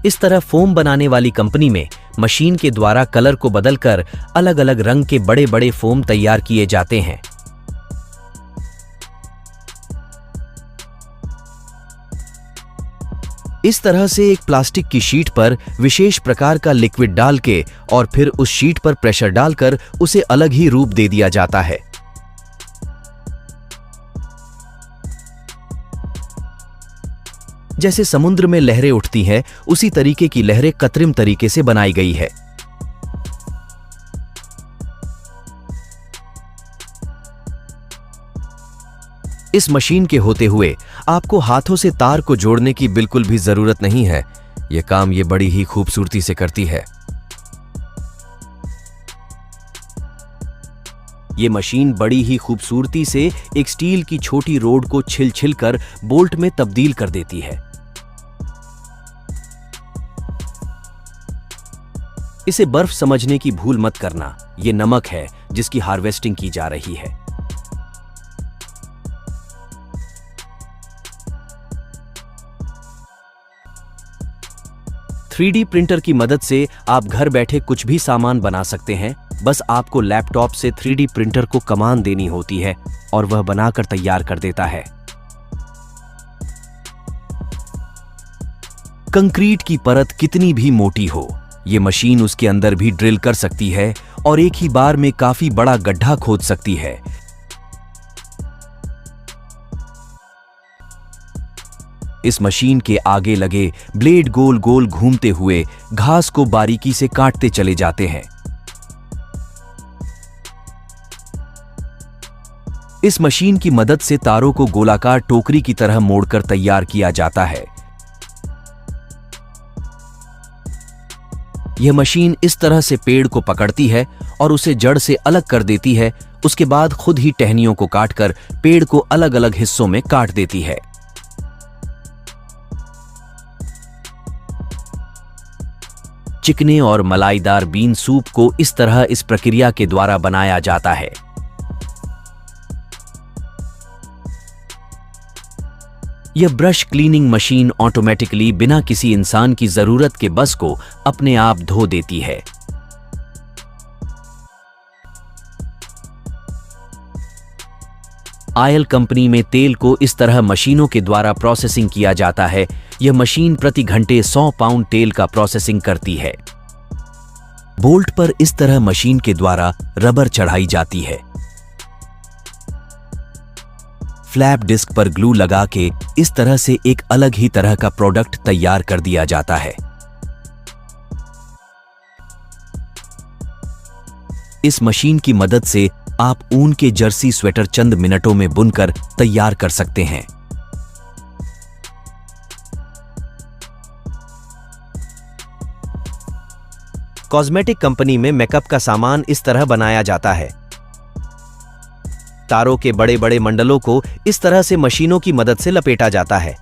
इस तरह फोम बनाने वाली कंपनी में मशीन के द्वारा कलर को बदलकर अलग अलग रंग के बड़े बड़े फोम तैयार किए जाते हैं। इस तरह से एक प्लास्टिक की शीट पर विशेष प्रकार का लिक्विड डाल के और फिर उस शीट पर प्रेशर डालकर उसे अलग ही रूप दे दिया जाता है। जैसे समुद्र में लहरें उठती हैं, उसी तरीके की लहरें कृत्रिम तरीके से बनाई गई है। इस मशीन के होते हुए आपको हाथों से तार को जोड़ने की बिल्कुल भी जरूरत नहीं है। यह काम ये बड़ी ही खूबसूरती से करती है। ये मशीन बड़ी ही खूबसूरती से एक स्टील की छोटी रोड को छिल कर बोल्ट में तब्दील कर देती है। इसे बर्फ समझने की भूल मत करना, ये नमक है जिसकी हार्वेस्टिंग की जा रही है। थ्री प्रिंटर की मदद से आप घर बैठे कुछ भी सामान बना सकते हैं। बस आपको लैपटॉप से 3D प्रिंटर को कमांड देनी होती है और वह बनाकर तैयार कर देता है। कंक्रीट की परत कितनी भी मोटी हो, यह मशीन उसके अंदर भी ड्रिल कर सकती है और एक ही बार में काफी बड़ा गड्ढा खोद सकती है। इस मशीन के आगे लगे ब्लेड गोल गोल घूमते हुए घास को बारीकी से काटते चले जाते हैं। इस मशीन की मदद से तारों को गोलाकार टोकरी की तरह मोड़कर तैयार किया जाता है। यह मशीन इस तरह से पेड़ को पकड़ती है और उसे जड़ से अलग कर देती है। उसके बाद खुद ही टहनियों को काटकर पेड़ को अलग अलग हिस्सों में काट देती है। चिकने और मलाईदार बीन सूप को इस तरह इस प्रक्रिया के द्वारा बनाया जाता है। यह ब्रश क्लीनिंग मशीन ऑटोमेटिकली बिना किसी इंसान की जरूरत के बस को अपने आप धो देती है। आयल कंपनी में तेल को इस तरह मशीनों के द्वारा प्रोसेसिंग किया जाता है। यह मशीन प्रति घंटे 100 पाउंड तेल का प्रोसेसिंग करती है। बोल्ट पर इस तरह मशीन के द्वारा रबर चढ़ाई जाती है। फ्लैप डिस्क पर ग्लू लगा के इस तरह से एक अलग ही तरह का प्रोडक्ट तैयार कर दिया जाता है। इस मशीन की मदद से आप ऊन के जर्सी स्वेटर चंद मिनटों में बुनकर तैयार कर सकते हैं। कॉस्मेटिक कंपनी में मेकअप का सामान इस तरह बनाया जाता है। तारों के बड़े बड़े मंडलों को इस तरह से मशीनों की मदद से लपेटा जाता है।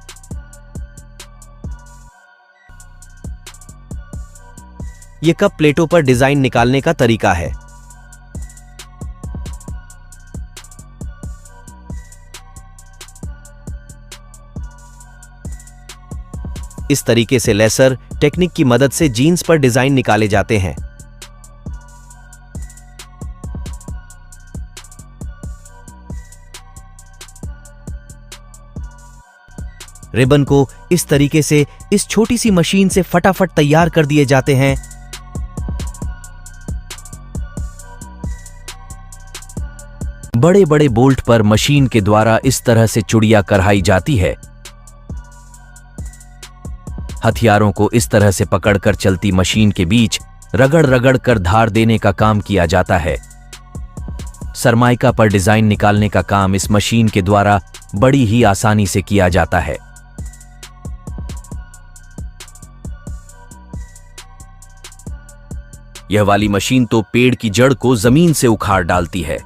यह कप प्लेटों पर डिजाइन निकालने का तरीका है। इस तरीके से लेसर टेक्निक की मदद से जीन्स पर डिजाइन निकाले जाते हैं। रिबन को इस तरीके से इस छोटी सी मशीन से फटाफट तैयार कर दिए जाते हैं। बड़े बड़े बोल्ट पर मशीन के द्वारा इस तरह से चुड़िया कढ़ाई जाती है। हथियारों को इस तरह से पकड़कर चलती मशीन के बीच रगड़ रगड़ कर धार देने का काम किया जाता है। सरमाइका पर डिजाइन निकालने का काम इस मशीन के द्वारा बड़ी ही आसानी से किया जाता है। यह वाली मशीन तो पेड़ की जड़ को जमीन से उखाड़ डालती है।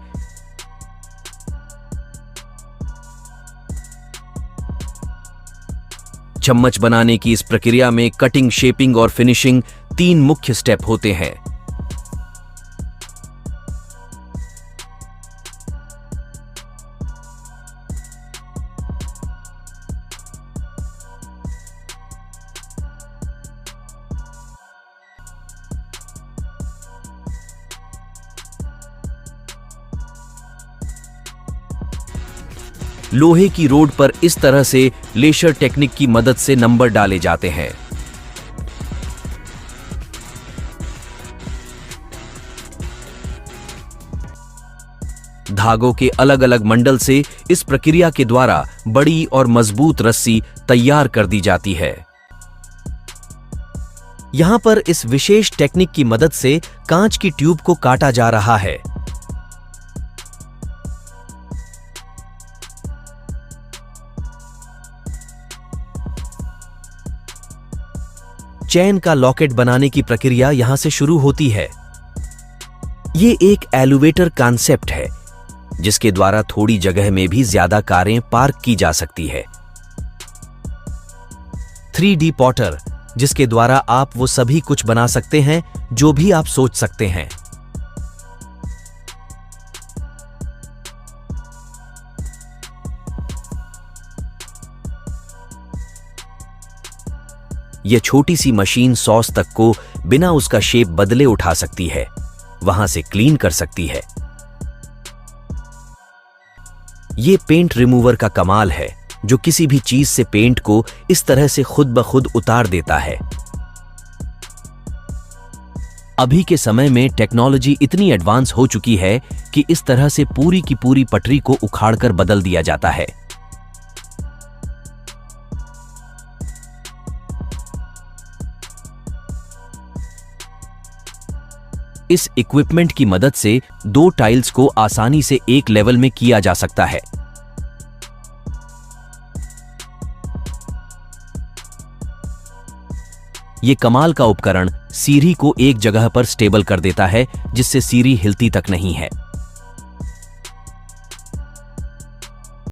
चम्मच बनाने की इस प्रक्रिया में कटिंग, शेपिंग और फिनिशिंग 3 मुख्य स्टेप होते हैं। लोहे की रोड पर इस तरह से लेजर टेक्निक की मदद से नंबर डाले जाते हैं। धागों के अलग अलग मंडल से इस प्रक्रिया के द्वारा बड़ी और मजबूत रस्सी तैयार कर दी जाती है। यहां पर इस विशेष टेक्निक की मदद से कांच की ट्यूब को काटा जा रहा है। चैन का लॉकेट बनाने की प्रक्रिया यहां से शुरू होती है। ये एक एलिवेटर कॉन्सेप्ट है जिसके द्वारा थोड़ी जगह में भी ज्यादा कारें पार्क की जा सकती है। 3D पॉटर, जिसके द्वारा आप वो सभी कुछ बना सकते हैं जो भी आप सोच सकते हैं। यह छोटी सी मशीन सॉस तक को बिना उसका शेप बदले उठा सकती है, वहां से क्लीन कर सकती है। यह पेंट रिमूवर का कमाल है जो किसी भी चीज से पेंट को इस तरह से खुद ब खुद उतार देता है। अभी के समय में टेक्नोलॉजी इतनी एडवांस हो चुकी है कि इस तरह से पूरी की पूरी पटरी को उखाड़कर बदल दिया जाता है। इस इक्विपमेंट की मदद से 2 टाइल्स को आसानी से एक लेवल में किया जा सकता है। यह कमाल का उपकरण सीढ़ी को एक जगह पर स्टेबल कर देता है जिससे सीढ़ी हिलती तक नहीं है।